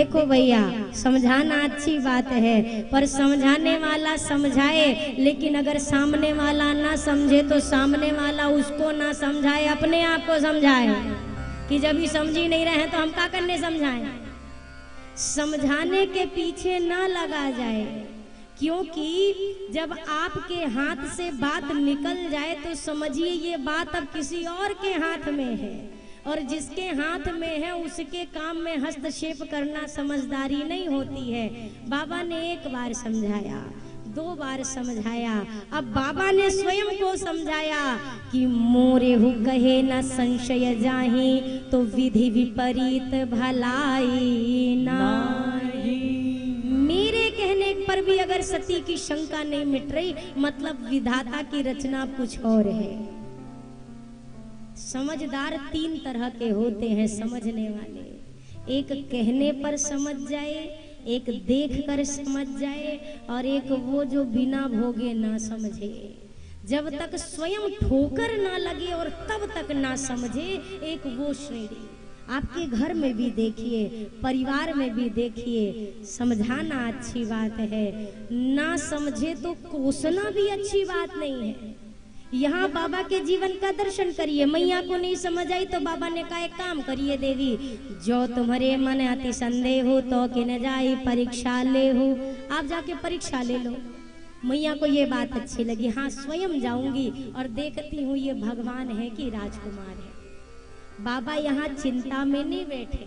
देखो भैया, समझाना अच्छी बात है, पर समझाने वाला समझाए, लेकिन अगर सामने वाला ना समझे तो सामने वाला उसको ना समझाए, अपने आप को समझाए कि जब भी समझी नहीं रहे हैं तो हम क्या करने समझाएं। समझाने के पीछे ना लगा जाए, क्योंकि जब आपके हाथ से बात निकल जाए तो समझिए ये बात अब किसी और के हाथ में है, और जिसके हाथ में है उसके काम में हस्तक्षेप करना समझदारी नहीं होती है। बाबा ने एक बार समझाया, 2 बार समझाया, अब बाबा ने स्वयं को समझाया कि मोरे हु कहे न संशय जाहि, तो विधि विपरीत भलाई नाही। मेरे कहने पर भी अगर सती की शंका नहीं मिट रही, मतलब विधाता की रचना कुछ और है। समझदार 3 तरह के होते हैं समझने वाले, एक कहने पर समझ जाए, एक देख कर समझ जाए, और एक वो जो बिना भोगे ना समझे, जब तक स्वयं ठोकर ना लगे और तब तक ना समझे, एक वो श्रेणी। आपके घर में भी देखिए, परिवार में भी देखिए, समझाना अच्छी बात है, ना समझे तो कोसना भी अच्छी बात नहीं है। यहाँ बाबा के जीवन का दर्शन करिए, मैया को नहीं समझ आई तो बाबा ने कहा एक काम करिए देवी, जो तुम्हारे मन अति संदेह हो तो कि न जाए परीक्षा ले हो, आप जाके परीक्षा ले लो। मैया को ये बात अच्छी लगी, हाँ स्वयं जाऊंगी और देखती हूँ ये भगवान है कि राजकुमार है। बाबा यहाँ चिंता में नहीं बैठे,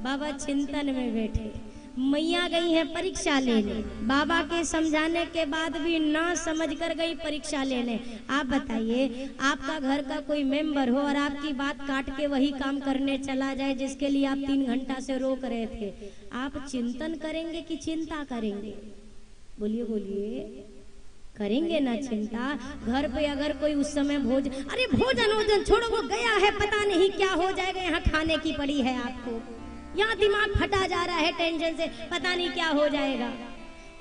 बाबा चिंतन में बैठे। मैया गई है परीक्षा लेने, बाबा के समझाने के बाद भी ना समझ कर गई परीक्षा लेने। आप बताइए, आपका घर का कोई मेंबर हो और आपकी बात काट के वही काम करने चला जाए जिसके लिए आप 3 घंटा से रोक रहे थे, आप चिंतन करेंगे कि चिंता करेंगे? बोलिए बोलिए, करेंगे ना चिंता। घर पे अगर कोई उस समय भोजन छोड़ो, वो गया है, पता नहीं क्या हो जाएगा, यहाँ खाने की पड़ी है आपको, यहाँ दिमाग फटा जा रहा है टेंशन से, पता नहीं क्या हो जाएगा।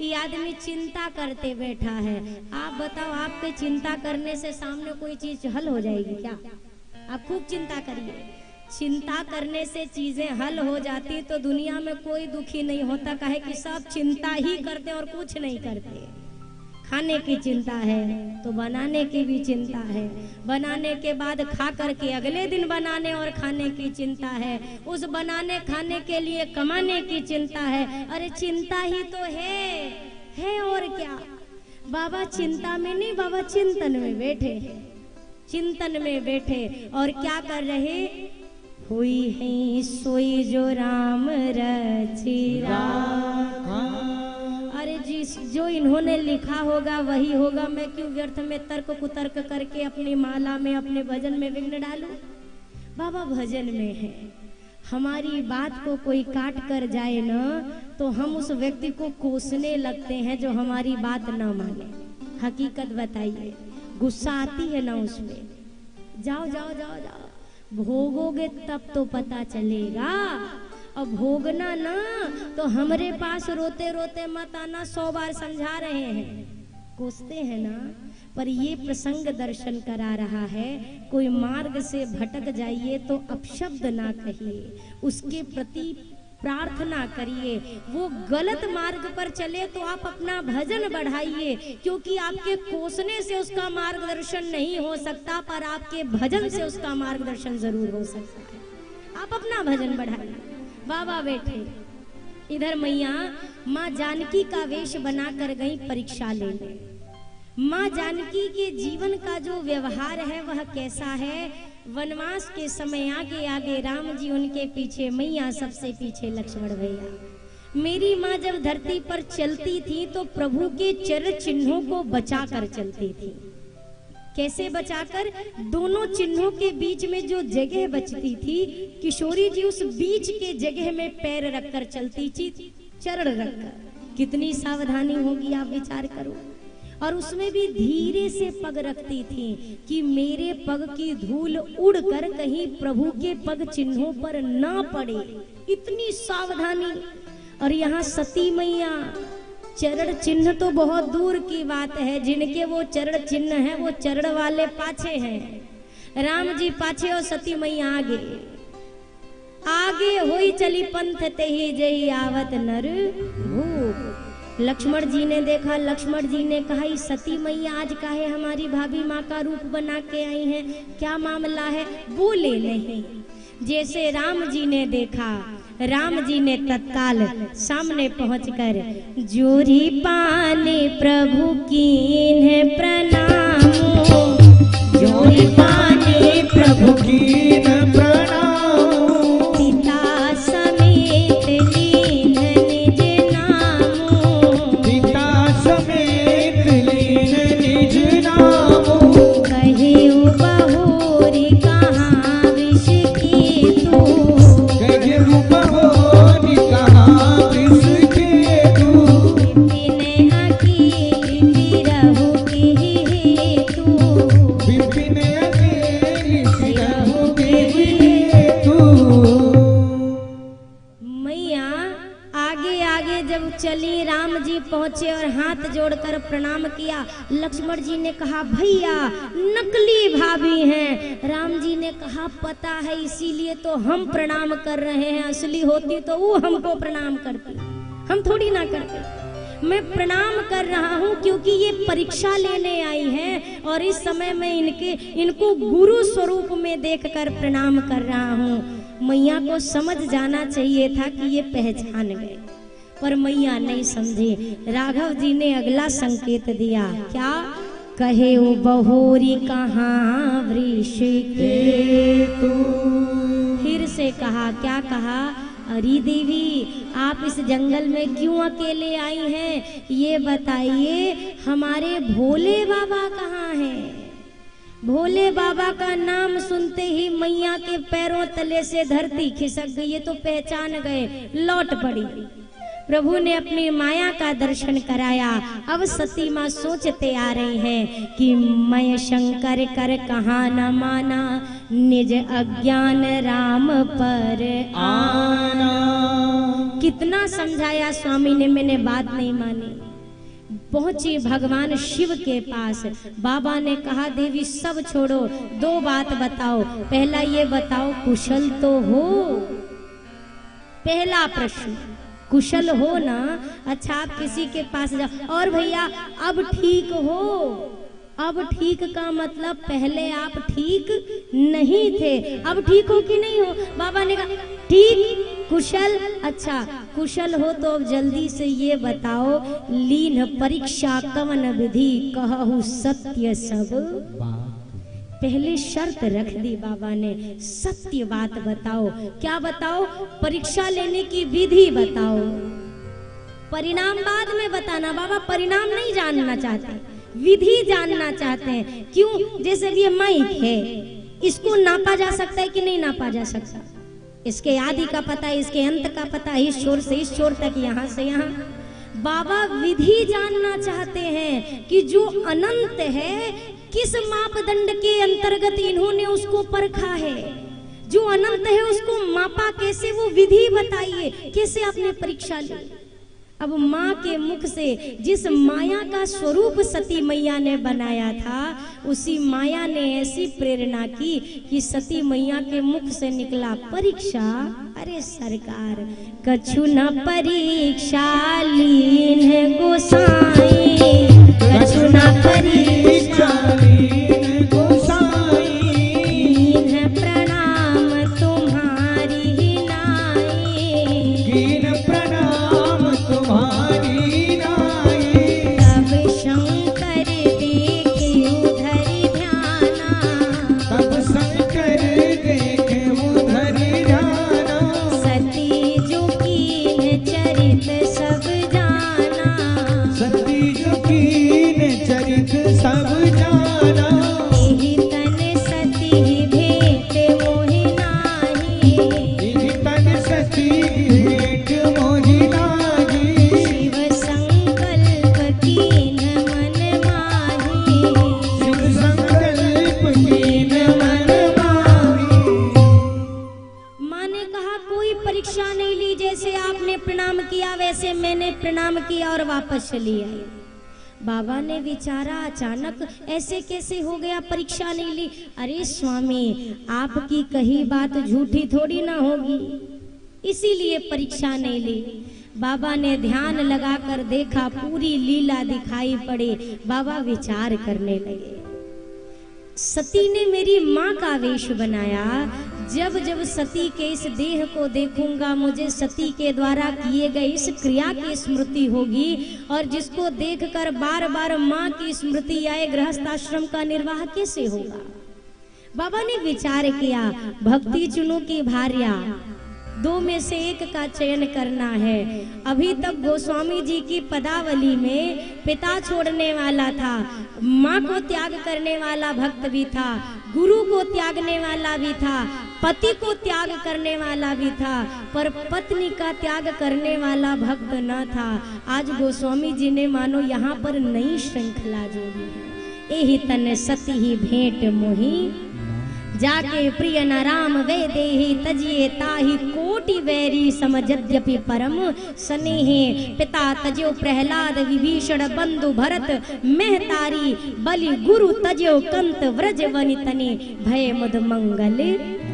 ये आदमी चिंता करते बैठा है। आप बताओ, आपके चिंता करने से सामने कोई चीज हल हो जाएगी क्या? आप खूब चिंता करिए, चिंता करने से चीजें हल हो जाती तो दुनिया में कोई दुखी नहीं होता। कहे कि सब चिंता ही करते और कुछ नहीं करते। खाने की चिंता है तो बनाने की भी चिंता है, बनाने के बाद खा करके अगले दिन बनाने और खाने की चिंता है, उस बनाने खाने के लिए कमाने की चिंता है। अरे चिंता ही तो है और क्या। बाबा चिंता में नहीं, बाबा चिंतन में बैठे, चिंतन में बैठे और क्या कर रहे? हुई है सोई जो राम रचिरा। अरे जो इन्होंने लिखा होगा वही होगा, मैं क्यों व्यर्थ में तर्क कुतर्क करके अपनी माला में, अपने भजन में विघ्न डालूं? बाबा भजन में है। हमारी बात को कोई काट कर जाए ना तो हम उस व्यक्ति को कोसने लगते हैं जो हमारी बात ना माने। हकीकत बताइए, गुस्सा आती है ना उसमें? जाओ जाओ जाओ जाओ, भोगोगे तब तो पता चलेगा। अब भोगना ना तो हमरे पास रोते रोते मत आना, 100 बार समझा रहे हैं, कोसते हैं ना। पर ये प्रसंग दर्शन करा रहा है, कोई मार्ग से भटक जाइए तो अपशब्द ना कहिए, उसके प्रति प्रार्थना करिए। वो गलत मार्ग पर चले तो आप अपना भजन बढ़ाइए, क्योंकि आपके कोसने से उसका मार्गदर्शन नहीं हो सकता, पर आपके भजन से उसका मार्गदर्शन जरूर हो सकता है। आप अपना भजन बढ़ाइए। बाबा बैठे, इधर मैया माँ जानकी का वेश बनाकर गई परीक्षा लेने। माँ जानकी के जीवन का जो व्यवहार है वह कैसा है? वनवास के समय आगे आगे राम जी, उनके पीछे मैया, सबसे पीछे लक्ष्मण भैया। मेरी माँ जब धरती पर चलती थी तो प्रभु के चरण चिन्हों को बचा कर चलती थी। कैसे बचाकर? दोनों चिन्हों के बीच में जो जगह बचती थी, किशोरी जी उस बीच के जगह में पैर रखकर चलती थी, चरण रखकर। कितनी सावधानी होगी, आप विचार करो। और उसमें भी धीरे से पग रखती थी कि मेरे पग की धूल उड़कर कहीं प्रभु के पग चिन्हों पर ना पड़े, इतनी सावधानी। और यहाँ सती मैया, चरण चिन्ह तो बहुत दूर की बात है, जिनके वो चरण चिन्ह है वो चरण वाले पाछे हैं। राम जी पाछे और सती मैया आगे। आगे होई चली पंथ तेहि जही आवत नर भूप। लक्ष्मण जी ने देखा, लक्ष्मण जी ने कहा सती मैया आज काहे हमारी भाभी माँ का रूप बना के आई हैं, क्या मामला है? बोले नहीं। जैसे राम जी ने देखा, राम जी ने तत्काल सामने पहुंचकर जोरी पाने प्रभु कीन्ह प्रणाम, जोरी पाने प्रभु कीन्ह प्रणाम, पिता समेत लीन निज नाम, पिता समेत लीन निज नाम, कहे बहुरी कहाँ विष की तू, कहे बहुरी कहाँ विष की तू, विपिन अकेली बिरहु की हेतु, विपिन अकेली बिरहु की हेतु। मैया आगे आगे जब चली, राम जी पहुंचे और हाथ जोड़कर प्रणाम किया। लक्ष्मण जी ने कहा भैया नकली भाभी हैं। राम जी ने कहा पता है, इसीलिए तो हम प्रणाम कर रहे हैं, असली होती तो वो हमको प्रणाम करती, हम थोड़ी ना करते। मैं प्रणाम कर रहा हूँ क्योंकि ये परीक्षा लेने आई हैं और इस समय मैं इनको गुरु स्वरूप में देखकर प्रणाम कर रहा हूँ। मैया को समझ जाना चाहिए था कि ये पहचान गए, पर मैया नहीं समझी। राघव जी ने अगला संकेत दिया, क्या? कहे वो बहोरी कहाँ वृष के तू। फिर से कहा, क्या कहा? अरे देवी आप इस जंगल में क्यों अकेले आई हैं? ये बताइए हमारे भोले बाबा कहाँ हैं? भोले बाबा का नाम सुनते ही मैया के पैरों तले से धरती खिसक गई। ये तो पहचान गए, लौट पड़ी। प्रभु ने अपनी माया का दर्शन कराया। अब सती माँ सोचते आ रही हैं कि मैं शंकर कर कहाँ न माना, निज अज्ञान राम पर आना। कितना समझाया स्वामी ने, मैंने बात नहीं मानी। पहुंची भगवान शिव के पास। बाबा ने कहा देवी सब छोड़ो, दो बात बताओ। पहला ये बताओ कुशल तो हो? पहला प्रश्न, कुशल हो ना? अच्छा आप किसी के पास जाओ, और भैया अब ठीक हो? अब ठीक का मतलब पहले आप ठीक नहीं थे, अब ठीक हो कि नहीं हो? बाबा ने कहा ठीक, कुशल। अच्छा कुशल हो तो अब जल्दी से ये बताओ, लीन परीक्षा कवन विधि कहु सत्य सब। पहले शर्त रख दी बाबा ने, सत्य बात बताओ। क्या बताओ? परीक्षा लेने की विधि बताओ, परिणाम बाद में बताना। बाबा परिणाम नहीं जानना चाहते, विधि जानना चाहते हैं। क्यों? जैसे ये माइक है, इसको नापा जा सकता है कि नहीं नापा जा सकता? इसके आदि का पता है, इसके अंत का पता है, इस छोर से इस छोर तक, यहाँ से यहाँ। बाबा विधि जानना चाहते हैं कि जो अनंत है किस मापदंड के अंतर्गत इन्होंने उसको परखा है। जो अनंत है उसको मापा कैसे, वो विधि बताइए, कैसे आपने परीक्षा ली। अब माँ के मुख से जिस माया का स्वरूप सती मैया ने बनाया था, उसी माया ने ऐसी प्रेरणा की कि सती मैया के मुख से निकला परीक्षा। अरे सरकार कछु न परीक्षा लीन है गोसाई, कछु न परीक्षा लीन गोसाई, कीन है प्रणाम तुम्हारी नाई, कीन प्रणाम तुम्हारी नाई। तब शंकर देखे उधर ध्याना, तब शंकर देखे उधर ध्याना, सती जो कीन चरित सब जाना, सती जो कीन चरित सब जाना। एहि तन सती भेंट मोहि नाही, एहि तन सती भेंट मोहि नाही, शिव संकल्प कीन मन माही, शिव संकल्प कीन मन माही। माँ ने कहा कोई परीक्षा नहीं ली, जैसे आपने प्रणाम किया वैसे मैंने प्रणाम किया और वापस चली आई। बाबा ने विचारा अचानक ऐसे कैसे हो गया, परीक्षा नहीं ली। अरे स्वामी, आपकी कही बात झूठी थोड़ी ना होगी, इसीलिए परीक्षा नहीं ली। बाबा ने ध्यान लगाकर देखा, पूरी लीला दिखाई पड़े। बाबा विचार करने लगे, सती ने मेरी माँ का वेश बनाया। जब जब सती के इस देह को देखूंगा, मुझे सती के द्वारा किए गए इस क्रिया की स्मृति होगी, और जिसको देखकर बार बार माँ की स्मृति आए, गृहस्थाश्रम का निर्वाह कैसे होगा। बाबा ने विचार किया, भक्ति चुनो की भार्या, दो में से एक का चयन करना है। अभी तक गोस्वामी जी की पदावली में पिता छोड़ने वाला था, माँ को त्याग करने वाला भक्त भी था, गुरु को त्यागने वाला भी था, पति को त्याग करने वाला भी था, पर पत्नी का त्याग करने वाला भक्त न था। आज गोस्वामी जी ने मानो यहाँ पर नई श्रृंखला जोड़ी है। एहि तन सती ही भेंट मोही, जाके प्रिय न राम वे देहि, तजिए ताहि कोटि वैरी समझद्यपि परम स्नेहे। पिता तजो प्रहलाद विभीषण बंधु भरत, महतारी बलि गुरु तजो कंत व्रज वनितने, भय मुद मंगल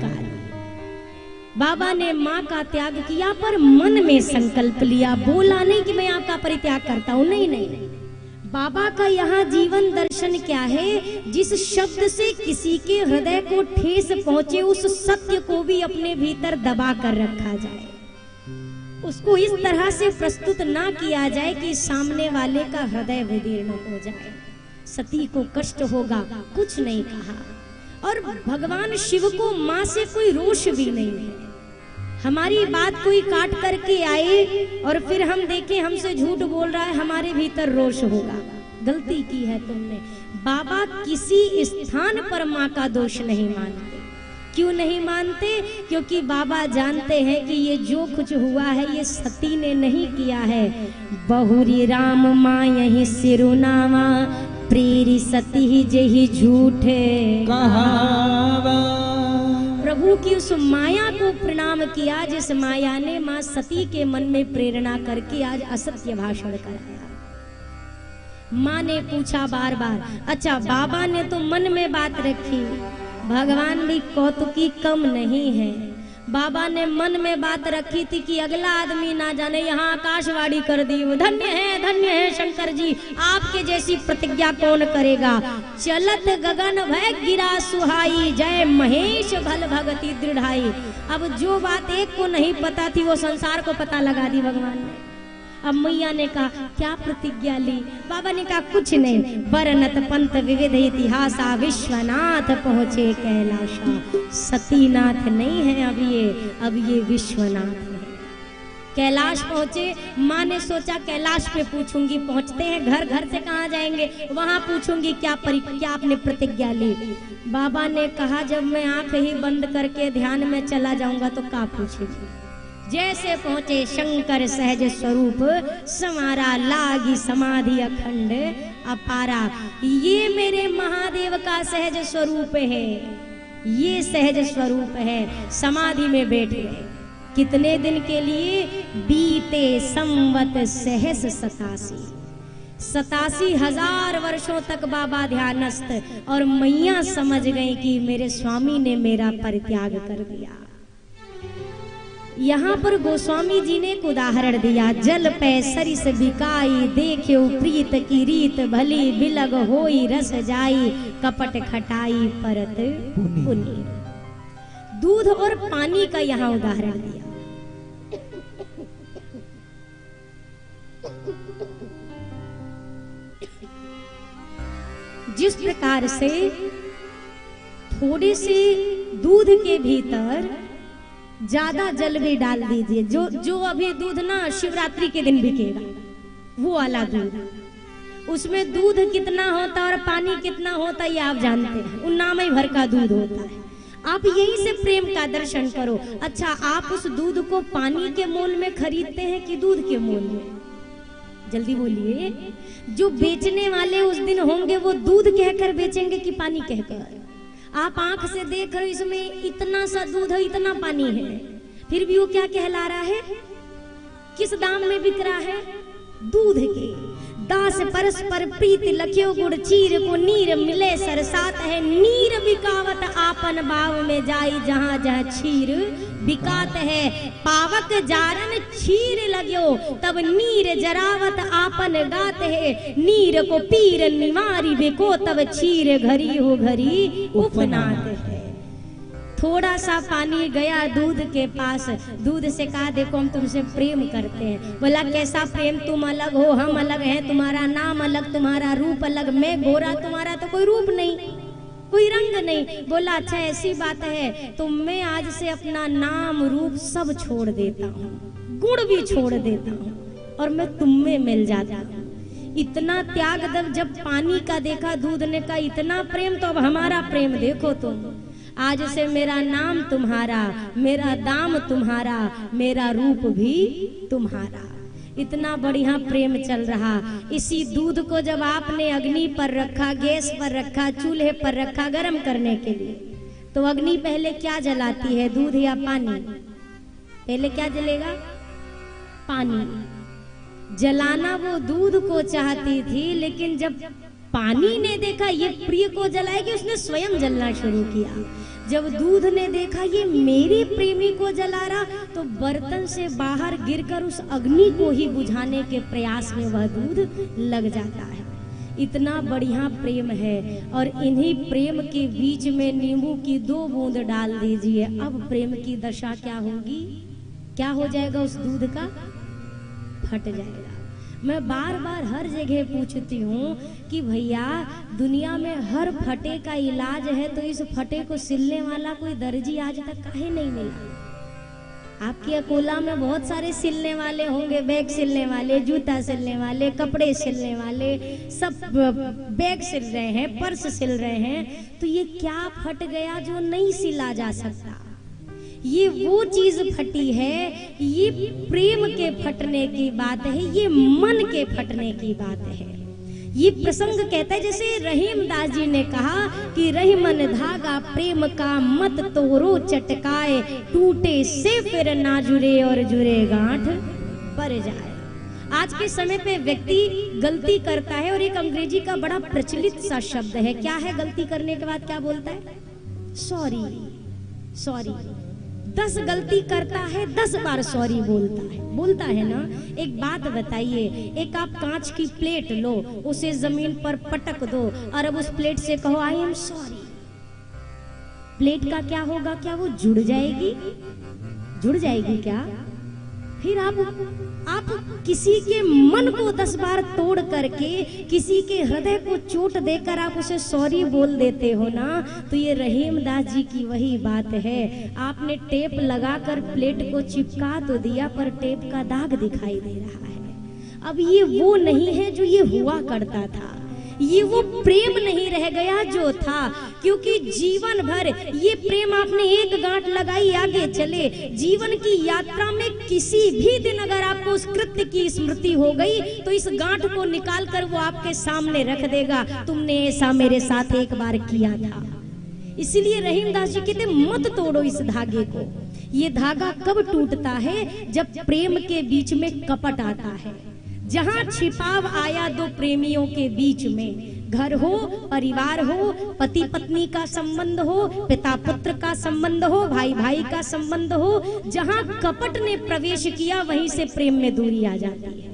कारी। बाबा ने माँ का त्याग किया, पर मन में संकल्प लिया, बोला नहीं कि मैं आपका परित्याग करता हूँ, नहीं नहीं। बाबा का यहाँ जीवन दर्शन क्या है, जिस शब्द से किसी के हृदय को ठेस पहुंचे, उस सत्य को भी अपने भीतर दबा कर रखा जाए, उसको इस तरह से प्रस्तुत ना किया जाए कि सामने वाले का हृदय विदीर्ण हो जाए। सती को कष्ट होगा, कुछ नहीं कहा। और भगवान शिव को माँ से कोई रोष भी नहीं है। हमारी बात कोई काट करके आए और फिर हम देखें हमसे झूठ बोल रहा है, हमारे भीतर रोष होगा, गलती की है तुमने। बाबा किसी स्थान पर माँ का दोष नहीं मानते। क्यों नहीं मानते? क्योंकि बाबा जानते हैं कि ये जो कुछ हुआ है ये सती ने नहीं किया है। बहुरी राम माँ यही सिरुनावा, प्रेरी सती ही जही झूठे कहावा। प्रभु की उस माया को प्रणाम किया, जिस माया ने माँ सती के मन में प्रेरणा करके आज असत्य भाषण कराया। माँ ने पूछा बार बार, अच्छा बाबा ने तो मन में बात रखी, भगवान भी कौतुकी कम नहीं है। बाबा ने मन में बात रखी थी कि अगला आदमी ना जाने, यहाँ आकाशवाणी कर दी, धन्य है शंकर जी, आपके जैसी प्रतिज्ञा कौन करेगा। चलत गगन भय गिरा सुहाई, जय महेश भल भगति दृढ़ाई। अब जो बात एक को नहीं पता थी वो संसार को पता लगा दी भगवान ने। अब मैया ने कहा क्या प्रतिज्ञा ली? बाबा ने कहा कुछ नहीं, बरनत पंथ विविध इतिहासा, विश्वनाथ पहुँचे कैलाशा। सतीनाथ नहीं है अब ये विश्वनाथ है। कैलाश पहुँचे। माँ ने सोचा कैलाश पे पूछूंगी, पहुँचते हैं घर, घर से कहाँ जाएंगे, वहाँ पूछूंगी क्या आपने प्रतिज्ञा ली। बाबा ने कहा जब मैं आंख ही बंद करके ध्यान में चला जाऊंगा तो क्या पूछेगी। जैसे पहुंचे शंकर सहज स्वरूप, समारा लागी समाधि अखंड अपारा। ये मेरे महादेव का सहज स्वरूप है, ये सहज स्वरूप है। समाधि में बैठ गए। कितने दिन के लिए? बीते संवत सहस 87,000 वर्षों तक बाबा ध्यानस्थ। और मैया समझ गई कि मेरे स्वामी ने मेरा परित्याग कर दिया। यहाँ पर गोस्वामी जी ने एक उदाहरण दिया, जल पै सरिस बिकाई, देख्यो प्रीत की रीत भली, बिलग होई रस जाई, कपट खटाई परत पुनी। दूध और पानी का यहाँ उदाहरण दिया। जिस प्रकार से थोड़े से दूध के भीतर ज्यादा जल भी डाल दीजिए, जो अभी दूध ना शिवरात्रि के दिन बिकेगा, वो वाला दूध, उसमें दूध कितना होता और पानी कितना होता ये आप जानते हैं, उन्ना में भर का दूध होता है। आप यहीं से प्रेम का दर्शन करो। अच्छा, आप उस दूध को पानी के मोल में खरीदते हैं कि दूध के मोल में? जल्दी बोलिए। जो बेचने वाले उस दिन होंगे वो दूध कहकर बेचेंगे कि पानी कहकर? आप आंख से देख रहे हो इसमें इतना सा दूध है, इतना पानी है, फिर भी वो क्या कहला रहा है? किस दाम में बिक रहा है? दूध के दास परस्पर प्रीत लख्यो गुड़ चीर को नीर मिले सरसात है नीर बिकावत आपन भाव में जाई जहां जहां छीर बिकात है पावक जारन छीर लग्यो तब नीर जरावत आपन गात है नीर को पीर निवारी बेको तब छीर घरी हो घरी उपनात है। थोड़ा सा पानी गया दूध के पास, दूध से कहा देखो हम तुमसे प्रेम करते हैं। बोला कैसा प्रेम, तुम अलग हो हम अलग हैं, तुम्हारा नाम अलग तुम्हारा रूप अलग, मैं गोरा तुम्हारा तो कोई रूप नहीं कोई रंग नहीं। बोला अच्छा ऐसी बात है तो मैं आज से अपना नाम रूप सब छोड़ देता हूँ, गुण भी छोड़ देता हूँ और मैं तुम में मिल जाता हूँ। इतना त्याग जब पानी का देखा दूध ने कहा इतना प्रेम तो अब हमारा प्रेम देखो तुम, आज से मेरा नाम तुम्हारा, मेरा दाम तुम्हारा, मेरा रूप भी तुम्हारा। इतना बढ़िया प्रेम चल रहा। इसी दूध को जब आपने अग्नि पर रखा, गैस पर रखा, चूल्हे पर रखा गर्म करने के लिए, तो अग्नि पहले क्या जलाती है, दूध या पानी? पहले क्या जलेगा? पानी। जलाना वो दूध को चाहती थी, लेकिन जब पानी ने देखा ये प्रिय को जलाएगी, उसने स्वयं जलना शुरू किया। जब दूध ने देखा ये मेरे प्रेमी को जला रहा, तो बर्तन से बाहर गिरकर उस अग्नि को ही बुझाने के प्रयास में वह दूध लग जाता है। इतना बढ़िया प्रेम है। और इन्हीं प्रेम के बीच में नींबू की 2 बूंद डाल दीजिए, अब प्रेम की दशा क्या होगी? क्या हो जाएगा? उस दूध का फट जाएगा। मैं बार बार हर जगह पूछती हूँ कि भैया दुनिया में हर फटे का इलाज है, तो इस फटे को सिलने वाला कोई दर्जी आज तक काहे नहीं मिला? आपके अकोला में बहुत सारे सिलने वाले होंगे, बैग सिलने वाले, जूता सिलने वाले, कपड़े सिलने वाले, सब बैग सिल रहे हैं, पर्स सिल रहे हैं, तो ये क्या फट गया जो नहीं सिला जा सकता? ये वो चीज फटी है, ये प्रेम के फटने की बात है, ये मन के फटने की बात है। ये प्रसंग कहता है, जैसे रहीमदास जी ने कहा कि रही मन धागा प्रेम का मत तोरो चटकाए, टूटे से फिर ना जुड़े और जुड़े गांठ पर जाए। आज के समय पे व्यक्ति गलती करता है और एक अंग्रेजी का बड़ा प्रचलित सा शब्द है, क्या है? गलती करने के बाद क्या बोलता है? Sorry sorry. 10 गलती करता है 10 बार सॉरी बोलता है ना। एक बात बताइए, एक आप कांच की प्लेट लो, उसे जमीन पर पटक दो और अब उस प्लेट से कहो आई एम सॉरी, प्लेट का क्या होगा? क्या वो जुड़ जाएगी? जुड़ जाएगी क्या? फिर आप किसी के मन को 10 बार तोड़ करके, किसी के हृदय को चोट देकर आप उसे सॉरी बोल देते हो ना, तो ये रहीमदास जी की वही बात है। आपने टेप लगाकर प्लेट को चिपका तो दिया, पर टेप का दाग दिखाई दे रहा है। अब ये वो नहीं है जो ये हुआ करता था, ये वो प्रेम नहीं रह गया जो था, क्योंकि जीवन भर ये प्रेम आपने एक गांठ लगाई, आगे चले जीवन की यात्रा में किसी भी दिन अगर आपको उस कृत्य की स्मृति हो गई, तो इस गांठ को निकाल कर वो आपके सामने रख देगा, तुमने ऐसा मेरे साथ एक बार किया था। इसलिए रहीमदास जी कहते मत तोड़ो इस धागे को। ये धागा कब टूटता है? जब प्रेम के बीच में कपट आता है, जहां छिपाव आया 2 प्रेमियों के बीच में, घर हो, परिवार हो, पति पत्नी का संबंध हो, पिता पुत्र का संबंध हो, भाई भाई का संबंध हो, जहां कपट ने प्रवेश किया वहीं से प्रेम में दूरी आ जाती है।